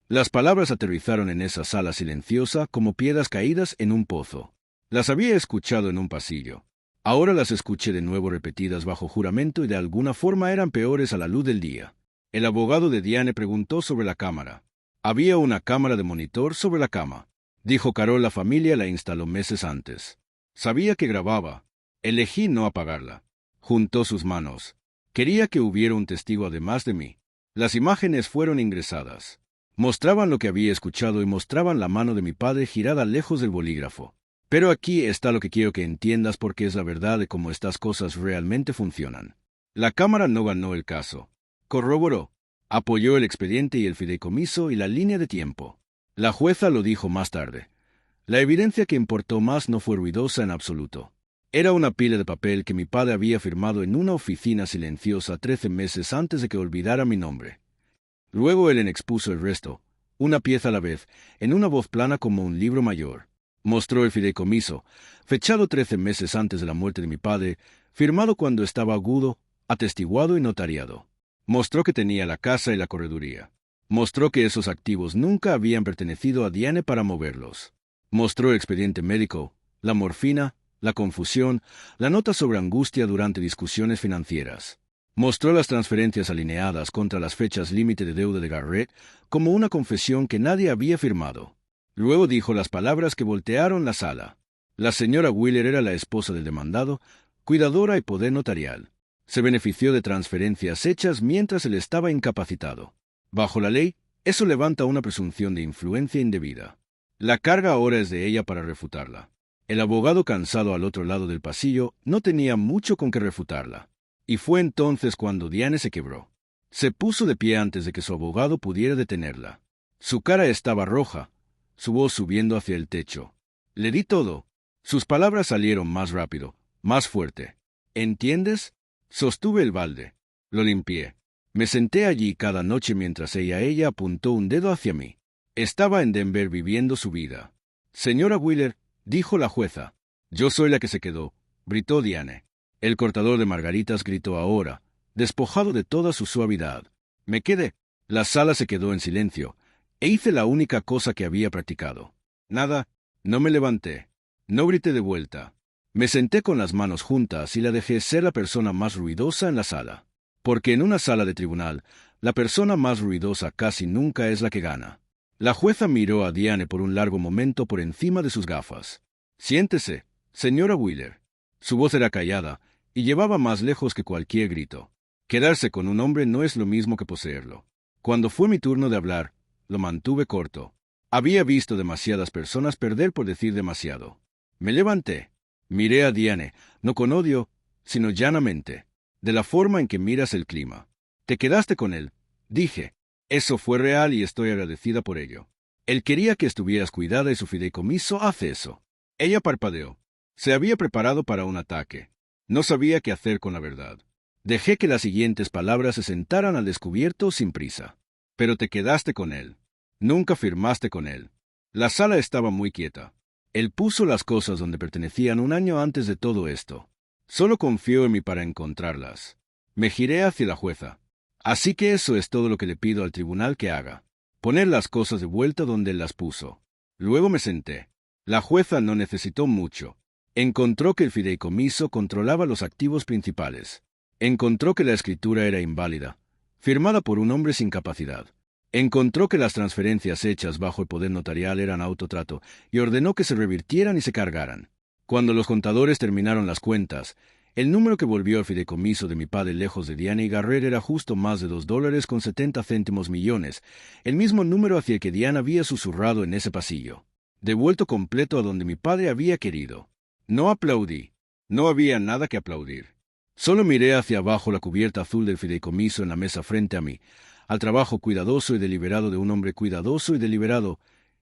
Las palabras aterrizaron en esa sala silenciosa como piedras caídas en un pozo. Las había escuchado en un pasillo. Ahora las escuché de nuevo repetidas bajo juramento y de alguna forma eran peores a la luz del día. El abogado de Diane preguntó sobre la cámara. Había una cámara de monitor sobre la cama. Dijo Carol, la familia la instaló meses antes. Sabía que grababa. Elegí no apagarla. Juntó sus manos. Quería que hubiera un testigo además de mí. Las imágenes fueron ingresadas. Mostraban lo que había escuchado y mostraban la mano de mi padre girada lejos del bolígrafo. Pero aquí está lo que quiero que entiendas porque es la verdad de cómo estas cosas realmente funcionan. La cámara no ganó el caso. Corroboró. Apoyó el expediente y el fideicomiso y la línea de tiempo. La jueza lo dijo más tarde. La evidencia que importó más no fue ruidosa en absoluto. Era una pila de papel que mi padre había firmado en una oficina silenciosa 13 meses antes de que olvidara mi nombre. Luego Ellen expuso el resto, una pieza a la vez, en una voz plana como un libro mayor. Mostró el fideicomiso, fechado 13 meses antes de la muerte de mi padre, firmado cuando estaba agudo, atestiguado y notariado. Mostró que tenía la casa y la correduría. Mostró que esos activos nunca habían pertenecido a Diane para moverlos. Mostró el expediente médico, la morfina, la confusión, la nota sobre angustia durante discusiones financieras. Mostró las transferencias alineadas contra las fechas límite de deuda de Garrett como una confesión que nadie había firmado. Luego dijo las palabras que voltearon la sala. La señora Wheeler era la esposa del demandado, cuidadora y poder notarial. Se benefició de transferencias hechas mientras él estaba incapacitado. Bajo la ley, eso levanta una presunción de influencia indebida. La carga ahora es de ella para refutarla. El abogado cansado al otro lado del pasillo no tenía mucho con que refutarla. Y fue entonces cuando Diane se quebró. Se puso de pie antes de que su abogado pudiera detenerla. Su cara estaba roja, su voz subiendo hacia el techo. Le di todo. Sus palabras salieron más rápido, más fuerte. ¿Entiendes? Sostuve el balde. Lo limpié. Me senté allí cada noche mientras ella apuntó un dedo hacia mí. Estaba en Denver viviendo su vida. Señora Wheeler, dijo la jueza. Yo soy la que se quedó, gritó Diane. El cortador de margaritas gritó ahora, despojado de toda su suavidad. Me quedé. La sala se quedó en silencio, e hice la única cosa que había practicado. Nada, no me levanté. No grité de vuelta. Me senté con las manos juntas y la dejé ser la persona más ruidosa en la sala. Porque en una sala de tribunal, la persona más ruidosa casi nunca es la que gana. La jueza miró a Diane por un largo momento por encima de sus gafas. Siéntese, señora Wheeler. Su voz era callada y llevaba más lejos que cualquier grito. Quedarse con un hombre no es lo mismo que poseerlo. Cuando fue mi turno de hablar, lo mantuve corto. Había visto demasiadas personas perder por decir demasiado. Me levanté. Miré a Diane, no con odio, sino llanamente, de la forma en que miras el clima. Te quedaste con él, dije. Eso fue real y estoy agradecida por ello. Él quería que estuvieras cuidada y su fideicomiso hace eso. Ella parpadeó. Se había preparado para un ataque. No sabía qué hacer con la verdad. Dejé que las siguientes palabras se sentaran al descubierto sin prisa. Pero te quedaste con él. Nunca firmaste con él. La sala estaba muy quieta. Él puso las cosas donde pertenecían un año antes de todo esto. Solo confió en mí para encontrarlas. Me giré hacia la jueza. Así que eso es todo lo que le pido al tribunal que haga. Poner las cosas de vuelta donde él las puso. Luego me senté. La jueza no necesitó mucho. Encontró que el fideicomiso controlaba los activos principales. Encontró que la escritura era inválida, firmada por un hombre sin capacidad. Encontró que las transferencias hechas bajo el poder notarial eran autotrato y ordenó que se revirtieran y se cargaran. Cuando los contadores terminaron las cuentas, el número que volvió al fideicomiso de mi padre lejos de Diane y Garrett era justo más de $2.70 millones, el mismo número hacia el que Diane había susurrado en ese pasillo. Devuelto completo a donde mi padre había querido. No aplaudí. No había nada que aplaudir. Solo miré hacia abajo la cubierta azul del fideicomiso en la mesa frente a mí, al trabajo cuidadoso y deliberado de un hombre cuidadoso y deliberado,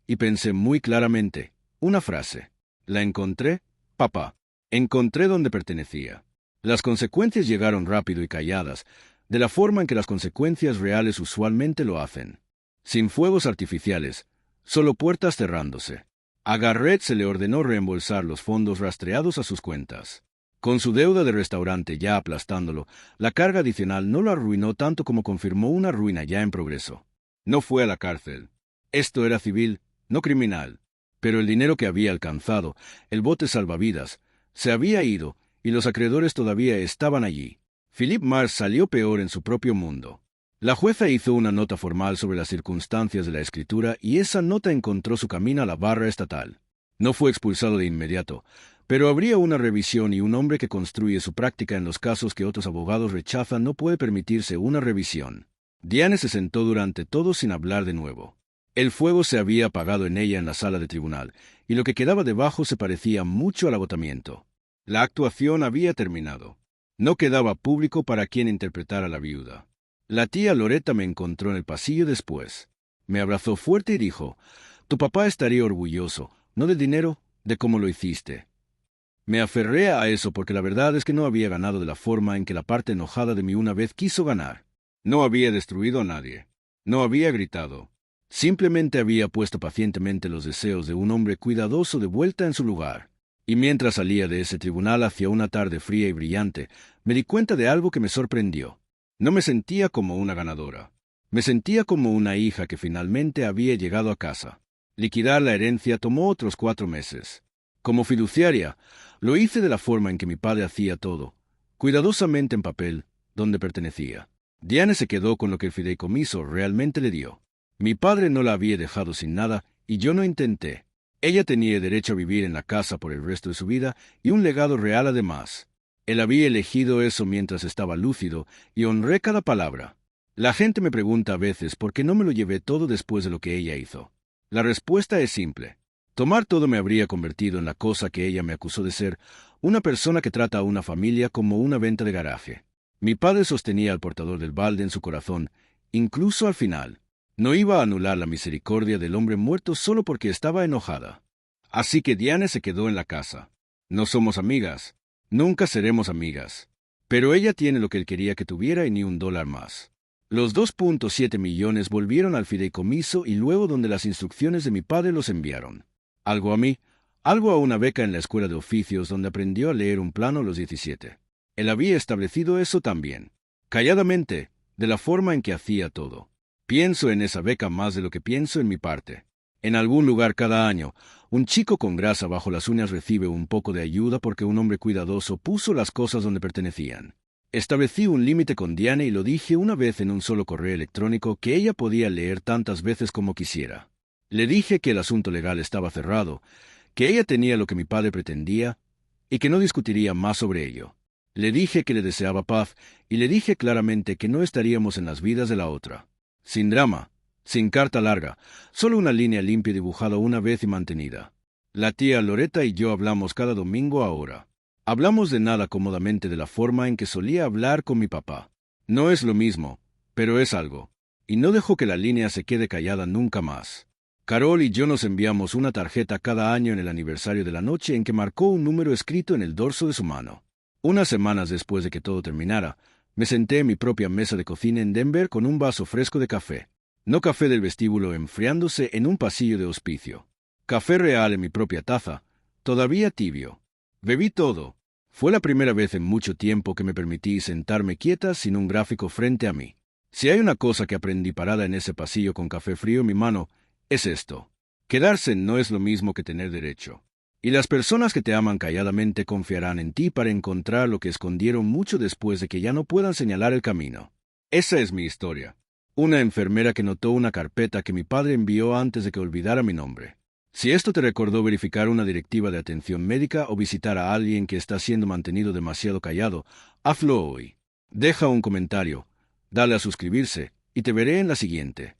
y pensé muy claramente, una frase. La encontré, papá. Encontré donde pertenecía. Las consecuencias llegaron rápido y calladas, de la forma en que las consecuencias reales usualmente lo hacen. Sin fuegos artificiales, solo puertas cerrándose. A Garrett se le ordenó reembolsar los fondos rastreados a sus cuentas. Con su deuda de restaurante ya aplastándolo, la carga adicional no lo arruinó tanto como confirmó una ruina ya en progreso. No fue a la cárcel. Esto era civil, no criminal. Pero el dinero que había alcanzado, el bote salvavidas, se había ido, y los acreedores todavía estaban allí. Philip Mars salió peor en su propio mundo. La jueza hizo una nota formal sobre las circunstancias de la escritura y esa nota encontró su camino a la barra estatal. No fue expulsado de inmediato, pero habría una revisión y un hombre que construye su práctica en los casos que otros abogados rechazan no puede permitirse una revisión. Diane se sentó durante todo sin hablar de nuevo. El fuego se había apagado en ella en la sala de tribunal, y lo que quedaba debajo se parecía mucho al agotamiento. La actuación había terminado. No quedaba público para quien interpretara a la viuda. La tía Loretta me encontró en el pasillo después. Me abrazó fuerte y dijo, «Tu papá estaría orgulloso, no del dinero, de cómo lo hiciste». Me aferré a eso porque la verdad es que no había ganado de la forma en que la parte enojada de mí una vez quiso ganar. No había destruido a nadie. No había gritado. Simplemente había puesto pacientemente los deseos de un hombre cuidadoso de vuelta en su lugar. Y mientras salía de ese tribunal hacia una tarde fría y brillante, me di cuenta de algo que me sorprendió. No me sentía como una ganadora. Me sentía como una hija que finalmente había llegado a casa. Liquidar la herencia tomó otros 4 meses. Como fiduciaria, lo hice de la forma en que mi padre hacía todo, cuidadosamente en papel, donde pertenecía. Diane se quedó con lo que el fideicomiso realmente le dio. Mi padre no la había dejado sin nada y yo no intenté. Ella tenía derecho a vivir en la casa por el resto de su vida y un legado real además. Él había elegido eso mientras estaba lúcido y honré cada palabra. La gente me pregunta a veces por qué no me lo llevé todo después de lo que ella hizo. La respuesta es simple. Tomar todo me habría convertido en la cosa que ella me acusó de ser, una persona que trata a una familia como una venta de garaje. Mi padre sostenía al portador del balde en su corazón, incluso al final. No iba a anular la misericordia del hombre muerto solo porque estaba enojada. Así que Diane se quedó en la casa. No somos amigas. Nunca seremos amigas. Pero ella tiene lo que él quería que tuviera y ni un dólar más. Los 2.7 millones volvieron al fideicomiso y luego donde las instrucciones de mi padre los enviaron. Algo a mí, algo a una beca en la escuela de oficios donde aprendió a leer un plano a los 17. Él había establecido eso también, calladamente, de la forma en que hacía todo. Pienso en esa beca más de lo que pienso en mi parte. En algún lugar cada año, un chico con grasa bajo las uñas recibe un poco de ayuda porque un hombre cuidadoso puso las cosas donde pertenecían. Establecí un límite con Diane y lo dije una vez en un solo correo electrónico que ella podía leer tantas veces como quisiera. Le dije que el asunto legal estaba cerrado, que ella tenía lo que mi padre pretendía y que no discutiría más sobre ello. Le dije que le deseaba paz y le dije claramente que no estaríamos en las vidas de la otra. Sin drama, sin carta larga, solo una línea limpia dibujada una vez y mantenida. La tía Loretta y yo hablamos cada domingo ahora. Hablamos de nada cómodamente de la forma en que solía hablar con mi papá. No es lo mismo, pero es algo. Y no dejo que la línea se quede callada nunca más. Carol y yo nos enviamos una tarjeta cada año en el aniversario de la noche en que marcó un número escrito en el dorso de su mano. Unas semanas después de que todo terminara, me senté en mi propia mesa de cocina en Denver con un vaso fresco de café. No café del vestíbulo enfriándose en un pasillo de hospicio. Café real en mi propia taza, todavía tibio. Bebí todo. Fue la primera vez en mucho tiempo que me permití sentarme quieta sin un gráfico frente a mí. Si hay una cosa que aprendí parada en ese pasillo con café frío en mi mano, es esto. Quedarse no es lo mismo que tener derecho. Y las personas que te aman calladamente confiarán en ti para encontrar lo que escondieron mucho después de que ya no puedan señalar el camino. Esa es mi historia. Una enfermera que notó una carpeta que mi padre envió antes de que olvidara mi nombre. Si esto te recordó verificar una directiva de atención médica o visitar a alguien que está siendo mantenido demasiado callado, hazlo hoy. Deja un comentario, dale a suscribirse y te veré en la siguiente.